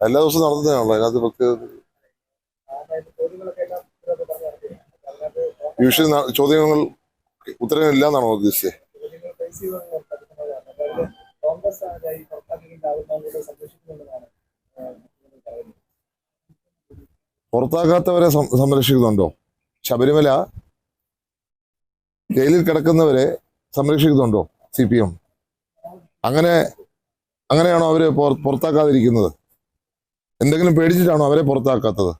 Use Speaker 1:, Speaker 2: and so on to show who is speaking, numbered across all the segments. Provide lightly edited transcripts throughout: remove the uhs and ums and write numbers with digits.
Speaker 1: എല്ലാ ദിവസവും നടത്തുന്നതാണല്ലോ അതിനകത്ത് യൂഷ്വലി ചോദ്യങ്ങൾ ഉത്തരവില്ല എന്നാണോ ഉദ്ദേശിച്ചത്? പുറത്താക്കാത്തവരെ സംരക്ഷിക്കുന്നുണ്ടോ? ശബരിമല ജയിലിൽ കിടക്കുന്നവരെ സംരക്ഷിക്കുന്നുണ്ടോ CPM? അങ്ങനെയാണോ അവര് പുറത്താക്കാതിരിക്കുന്നത്? എന്തെങ്കിലും പേടിച്ചിട്ടാണോ അവരെ പുറത്താക്കാത്തത്?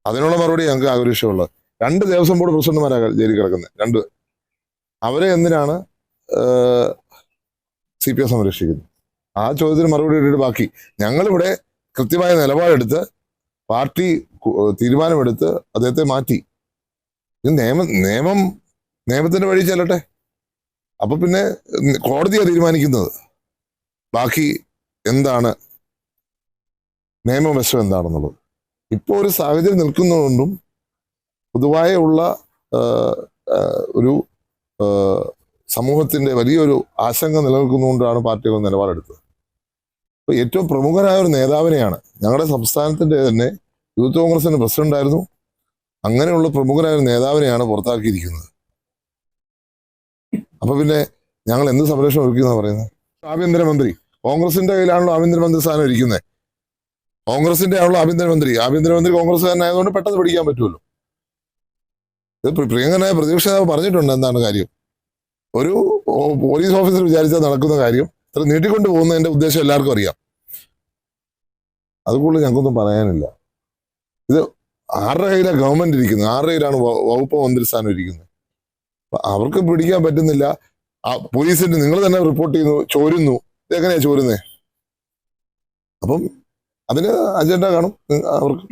Speaker 1: അതിനുള്ള മറുപടി ഞങ്ങൾക്ക് ആഗ്രഹിച്ചുള്ളത്. 2 ദേവസ്വം ബോർഡ് പ്രസിഡന്റുമാരാണ് ജയിലിൽ കിടക്കുന്നത്. അവരെ എന്തിനാണ് CPM സംരക്ഷിക്കുന്നത്? ആ ചോദ്യത്തിന് മറുപടി ഇട്ടിട്ട് ബാക്കി. ഞങ്ങളിവിടെ കൃത്യമായ നിലപാടെടുത്ത് പാർട്ടി തീരുമാനമെടുത്ത് അദ്ദേഹത്തെ മാറ്റി. ഇത് നിയമത്തിന്റെ വഴി ചെല്ലട്ടെ. അപ്പൊ പിന്നെ കോടതിയാണ് തീരുമാനിക്കുന്നത് ബാക്കി എന്താണ് നിയമവശം എന്താണെന്നുള്ളത്. ഇപ്പോൾ ഒരു സാഹചര്യം നിൽക്കുന്നതുകൊണ്ടും പൊതുവായ ഉള്ള ഒരു സമൂഹത്തിന്റെ വലിയൊരു ആശങ്ക നിലനിൽക്കുന്നതുകൊണ്ടാണ് പാർട്ടികൾ നിലപാടെടുത്തത്. അപ്പൊ ഏറ്റവും പ്രമുഖനായ ഒരു നേതാവിനെയാണ്, ഞങ്ങളുടെ സംസ്ഥാനത്തിന്റെ തന്നെ യൂത്ത് കോൺഗ്രസിന്റെ പ്രസിഡന്റായിരുന്നു, അങ്ങനെയുള്ള പ്രമുഖനായ ഒരു നേതാവിനെയാണ് പുറത്താക്കിയിരിക്കുന്നത്. അപ്പൊ പിന്നെ ഞങ്ങൾ എന്ത് സംരക്ഷണം ഒരുക്കുന്ന പറയുന്നത്? ആഭ്യന്തരമന്ത്രി കോൺഗ്രസിന്റെ കയ്യിലാണല്ലോ ആഭ്യന്തരമന്ത്രി സ്ഥാനം ഇരിക്കുന്നത്. കോൺഗ്രസിന്റെ ആണല്ലോ ആഭ്യന്തരമന്ത്രി കോൺഗ്രസ്സുകാരനായതുകൊണ്ട് പെട്ടെന്ന് പിടിക്കാൻ പറ്റുമല്ലോ. ഇത് പ്രിയങ്കനായ പ്രതിപക്ഷ നേതാവ് പറഞ്ഞിട്ടുണ്ട് എന്താണ് കാര്യം. ഒരു പോലീസ് ഓഫീസർ വിചാരിച്ചാൽ നടക്കുന്ന കാര്യം ഇത്ര നീട്ടിക്കൊണ്ട് പോകുന്നതിന്റെ ഉദ്ദേശം എല്ലാവർക്കും അറിയാം. അതുകൊണ്ട് ഞങ്ങൾക്കൊന്നും പറയാനില്ല. ഇത് ആരുടെ കയ്യിലാണ് ഗവൺമെന്റ് ഇരിക്കുന്നത്? ആരുടെ കയ്യിലാണ് വകുപ്പ് മന്ത്രി സ്ഥാനം ഇരിക്കുന്നത്? അവർക്ക് പിടിക്കാൻ പറ്റുന്നില്ല. പോലീസിന്റെ നിങ്ങൾ തന്നെ റിപ്പോർട്ട് ചെയ്യുന്നു, ചോരുന്നു. ഇതെങ്ങനെയാ ചോരുന്നേ? അപ്പം അതിന് അജണ്ട കാണും അവർക്ക്.